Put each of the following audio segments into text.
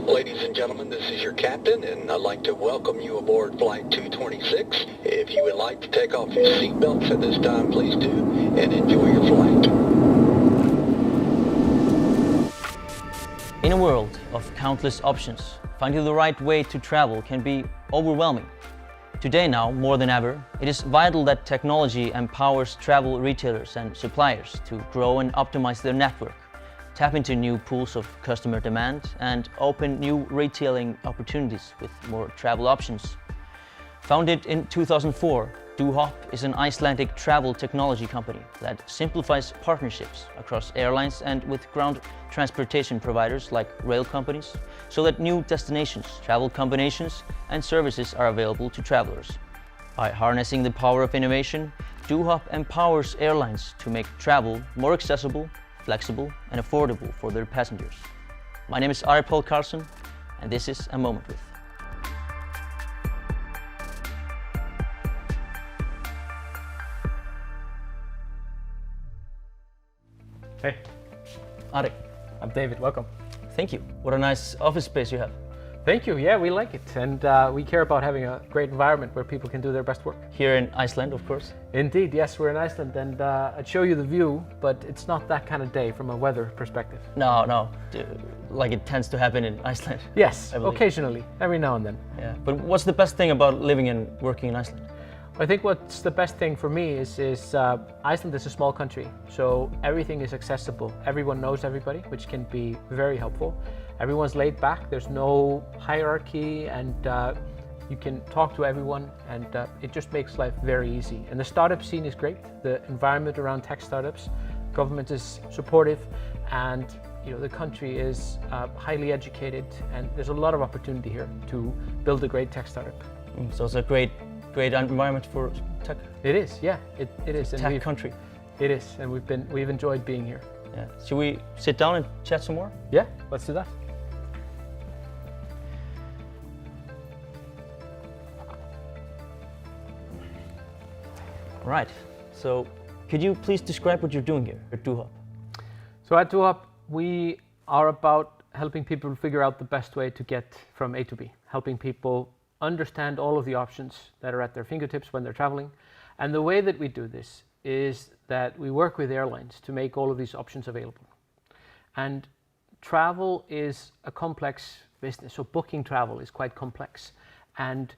Ladies and gentlemen, this is your captain, and I'd like to welcome you aboard Flight 226. If you would like to take off your seatbelts at this time, please do, and enjoy your flight. In a world of countless options, finding the right way to travel can be overwhelming. Today now, more than ever, it is vital that technology empowers travel retailers and suppliers to grow and optimize their network, tap into new pools of customer demand, and open new retailing opportunities with more travel options. Founded in 2004, Dohop is an Icelandic travel technology company that simplifies partnerships across airlines and with ground transportation providers like rail companies, so that new destinations, travel combinations, and services are available to travelers. By harnessing the power of innovation, Dohop empowers airlines to make travel more accessible, flexible, and affordable for their passengers. My name is Ari Carlson, and this is A Moment With. Hey, Ari, I'm David, welcome. thank you. What a nice office space you have. Thank you, yeah, we like it. And we care about having a great environment where people can do their best work. Here in Iceland, of course. Indeed, yes, we're in Iceland, and I'd show you the view, but it's not that kind of day from a weather perspective. No, like it tends to happen in Iceland. Yes, I believe. Occasionally, every now and then. Yeah, but what's the best thing about living and working in Iceland? I think what's the best thing for me is Iceland is a small country, so everything is accessible. Everyone knows everybody, which can be very helpful. Everyone's laid back, there's no hierarchy, and you can talk to everyone, and it just makes life very easy. And the startup scene is great. The environment around tech startups, government is supportive, and the country is highly educated, and there's a lot of opportunity here to build a great tech startup. So it's a great environment for tech. It is, yeah, it is. And Tech country. It is, and we've enjoyed being here. Yeah. Should we sit down and chat some more? Yeah, let's do that. All right. So, could you please describe what you're doing here at Dohop? So at Dohop, we are about helping people figure out the best way to get from A to B, helping people understand all of the options that are at their fingertips when they're traveling. And the way that we do this is that we work with airlines to make all of these options available. And travel is a complex business, so booking travel is quite complex. And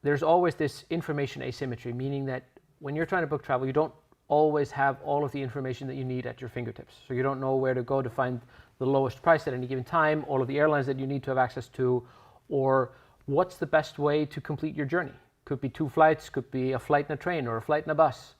there's always this information asymmetry, meaning that when you're trying to book travel, you don't always have all of the information that you need at your fingertips. So you don't know where to go to find the lowest price at any given time, all of the airlines that you need to have access to, or what's the best way to complete your journey. Could be 2 flights, could be a flight in a train or a flight in a bus.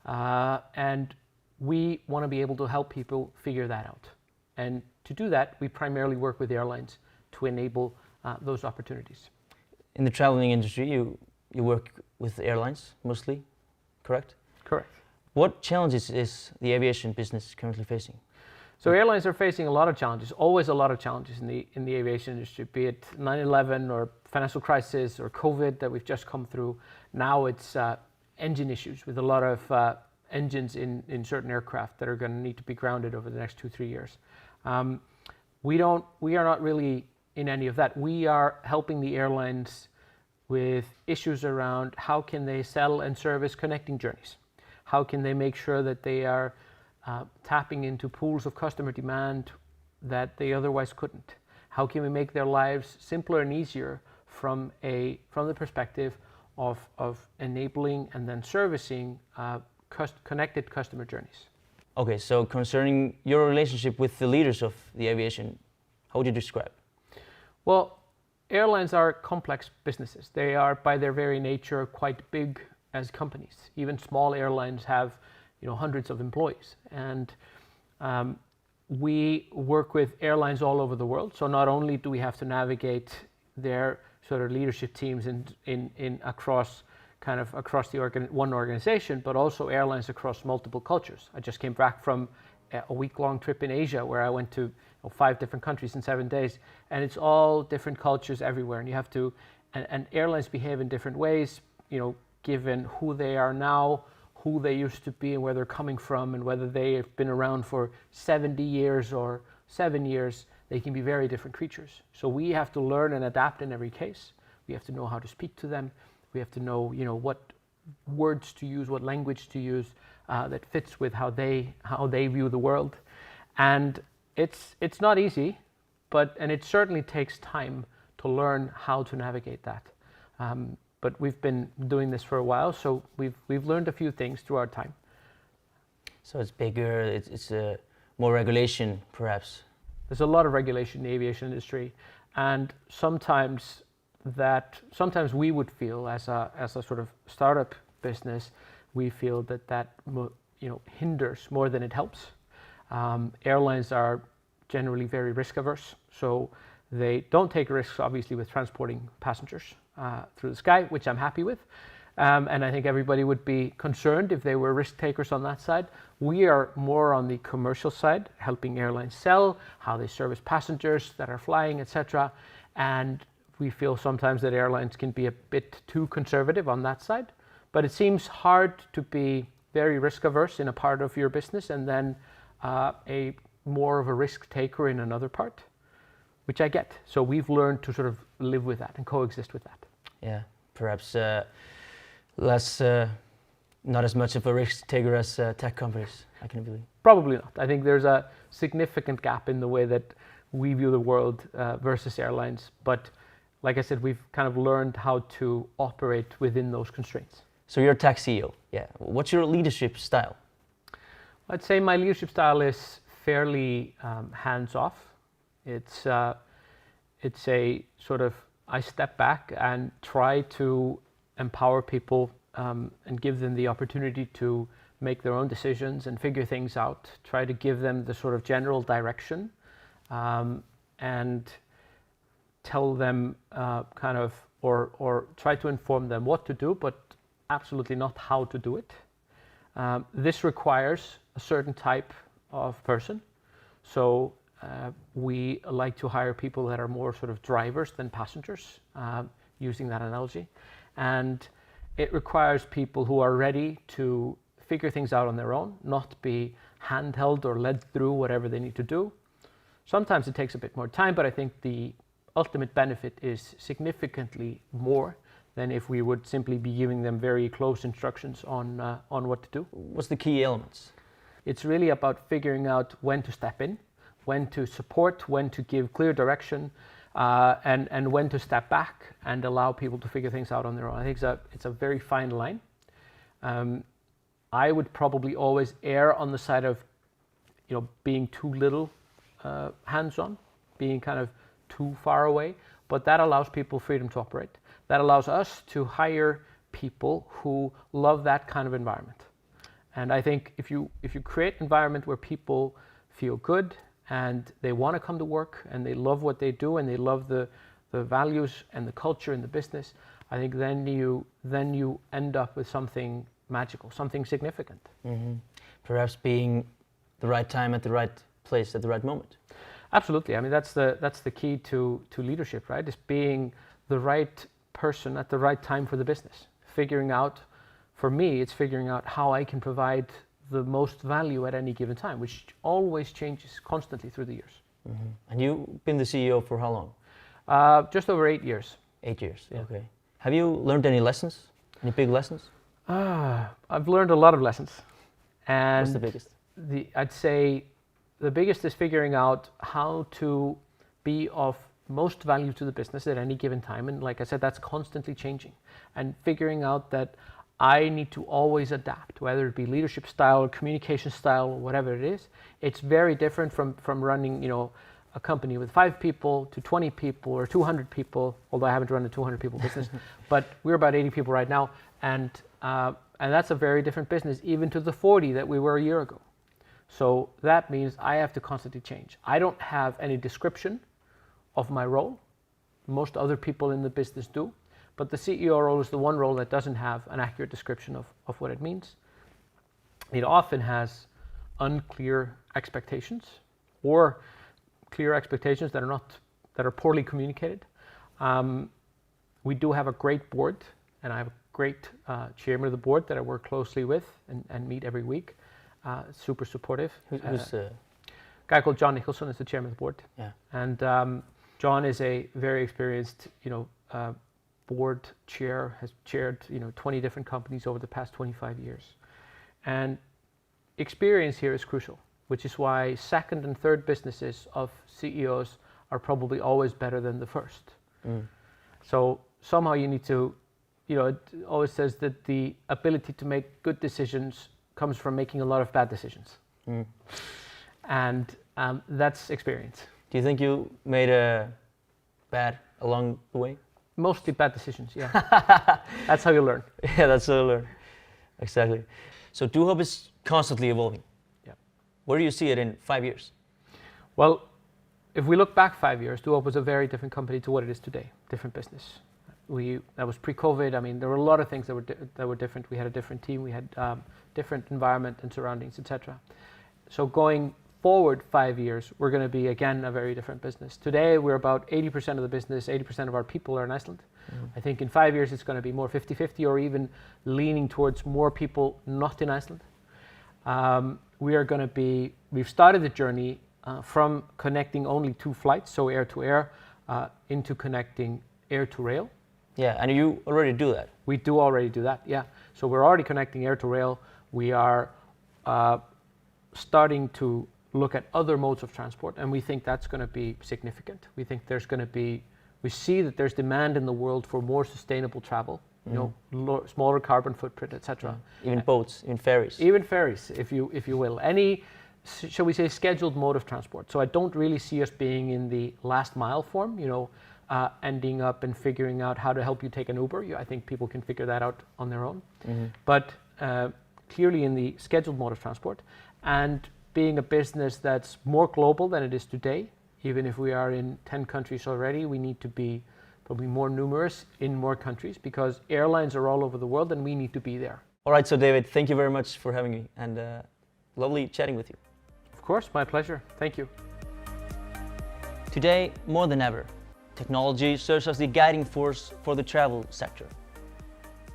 And we want to be able to help people figure that out. And to do that, we primarily work with airlines to enable those opportunities. In the traveling industry, you work with airlines mostly, correct? Correct. What challenges is the aviation business currently facing? So airlines are facing a lot of challenges, always a lot of challenges in the aviation industry, be it 9/11 or financial crisis or COVID that we've just come through. Now it's engine issues with a lot of engines in certain aircraft that are going to need to be grounded over the next 2-3 years. We are not really in any of that. We are helping the airlines with issues around how can they sell and service connecting journeys? How can they make sure that they are tapping into pools of customer demand that they otherwise couldn't? How can we make their lives simpler and easier from the perspective of enabling and then servicing connected customer journeys? Okay, so concerning your relationship with the leaders of the aviation, how would you describe? Well, airlines are complex businesses. They are, by their very nature, quite big as companies. Even small airlines have hundreds of employees, and we work with airlines all over the world. So not only do we have to navigate their sort of leadership teams across the one organization, but also airlines across multiple cultures. I just came back from a week-long trip in Asia where I went to 5 different countries in 7 days, and it's all different cultures everywhere. And you have to, and airlines behave in different ways, given who they are now, who they used to be, and where they're coming from, and whether they have been around for 70 years or 7 years. they can be very different creatures. So we have to learn and adapt in every case. We have to know how to speak to them. We have to know, what words to use, what language to use that fits with how they view the world. And it's not easy, and it certainly takes time to learn how to navigate that. But we've been doing this for a while, so we've learned a few things through our time. So it's bigger, it's more regulation, perhaps. There's a lot of regulation in the aviation industry, and sometimes we would feel as a sort of startup business, we feel that hinders more than it helps. Airlines are generally very risk averse, so they don't take risks, obviously, with transporting passengers through the sky, which I'm happy with. And I think everybody would be concerned if they were risk takers on that side. We are more on the commercial side, helping airlines sell, how they service passengers that are flying, etc. And we feel sometimes that airlines can be a bit too conservative on that side. But it seems hard to be very risk averse in a part of your business and then a more of a risk taker in another part, which I get. So we've learned to sort of live with that and coexist with that. Yeah, perhaps less, not as much of a risk taker as tech companies, I can believe. Probably not. I think there's a significant gap in the way that we view the world versus airlines. But like I said, we've kind of learned how to operate within those constraints. So you're a tech CEO. Yeah. What's your leadership style? I'd say my leadership style is fairly hands-off. It's a sort of, I step back and try to empower people and give them the opportunity to make their own decisions and figure things out, try to give them the sort of general direction and tell them or try to inform them what to do, but absolutely not how to do it. This requires a certain type of person. So we like to hire people that are more sort of drivers than passengers, using that analogy. And it requires people who are ready to figure things out on their own, not be handheld or led through whatever they need to do. Sometimes it takes a bit more time, but I think the ultimate benefit is significantly more than if we would simply be giving them very close instructions on what to do. What's the key elements? It's really about figuring out when to step in, when to support, when to give clear direction, and when to step back and allow people to figure things out on their own. I think it's a very fine line. I would probably always err on the side of, being too little hands-on, being kind of too far away, but that allows people freedom to operate. That allows us to hire people who love that kind of environment. And I think if you create an environment where people feel good and they want to come to work and they love what they do and they love the values and the culture in the business, I think then you end up with something magical, something significant. Mm-hmm. Perhaps being the right time at the right place at the right moment. Absolutely. I mean, that's the key to leadership, right? Is being the right person at the right time for the business. Figuring out, for me, it's figuring out how I can provide the most value at any given time, which always changes constantly through the years. Mm-hmm. And you've been the CEO for how long? Just over 8 years. 8 years, yeah. Okay. Have you learned any lessons? Any big lessons? I've learned a lot of lessons. And what's the biggest? I'd say the biggest is figuring out how to be of most value to the business at any given time. And like I said, that's constantly changing. And figuring out that I need to always adapt, whether it be leadership style or communication style or whatever it is. It's very different from running, a company with 5 people to 20 people or 200 people, although I haven't run a 200 people business, but we're about 80 people right now. And that's a very different business, even to the 40 that we were a year ago. So that means I have to constantly change. I don't have any description of my role. Most other people in the business do. But the CEO role is the one role that doesn't have an accurate description of what it means. It often has unclear expectations or clear expectations that are poorly communicated. We do have a great board, and I have a great chairman of the board that I work closely with and meet every week. Super supportive. guy called John Nicholson is the chairman of the board. Yeah. And John is a very experienced, board chair, has chaired, 20 different companies over the past 25 years. And experience here is crucial, which is why second and third businesses of CEOs are probably always better than the first. So somehow you need to, it always says that the ability to make good decisions comes from making a lot of bad decisions. And that's experience. Do you think you made a bad along the way? Mostly bad decisions, yeah. That's how you learn. Yeah, that's how you learn. Exactly. So Dohop is constantly evolving. Yeah. Where do you see it in 5 years? Well, if we look back 5 years, Dohop was a very different company to what it is today. Different business. That was pre-COVID. I mean, there were a lot of things that were different. We had a different team. We had different environment and surroundings, etc. So going forward 5 years, we're going to be again a very different business. Today, we're about 80% of the business. 80% of our people are in Iceland. I think in 5 years, it's going to be more 50-50, or even leaning towards more people not in Iceland. We've started the journey from connecting only 2 flights, so air to air, into connecting air to rail. Yeah, and you already do that. We do already do that, yeah. So we're already connecting air to rail. We are starting to look at other modes of transport, and we think that's going to be significant. We think we see that there's demand in the world for more sustainable travel, smaller carbon footprint, etc. Even boats, even ferries. Even ferries, if you will. Any, shall we say, scheduled mode of transport. So I don't really see us being in the last mile form, ending up and figuring out how to help you take an Uber. I think people can figure that out on their own. But clearly in the scheduled mode of transport, and being a business that's more global than it is today. Even if we are in 10 countries already, we need to be probably more numerous in more countries, because airlines are all over the world and we need to be there. All right, so David, thank you very much for having me, and lovely chatting with you. Of course, my pleasure. Thank you. Today, more than ever, technology serves as the guiding force for the travel sector,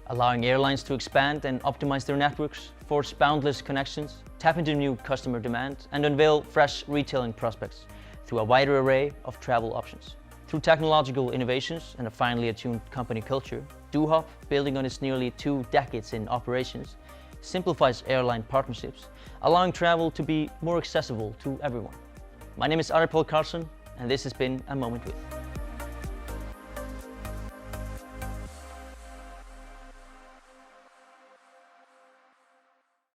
allowing airlines to expand and optimize their networks, forge boundless connections, tap into new customer demand, and unveil fresh retailing prospects through a wider array of travel options. Through technological innovations and a finely attuned company culture, Dohop, building on its nearly 2 decades in operations, simplifies airline partnerships, allowing travel to be more accessible to everyone. My name is Gunnarsson, and this has been A Moment With.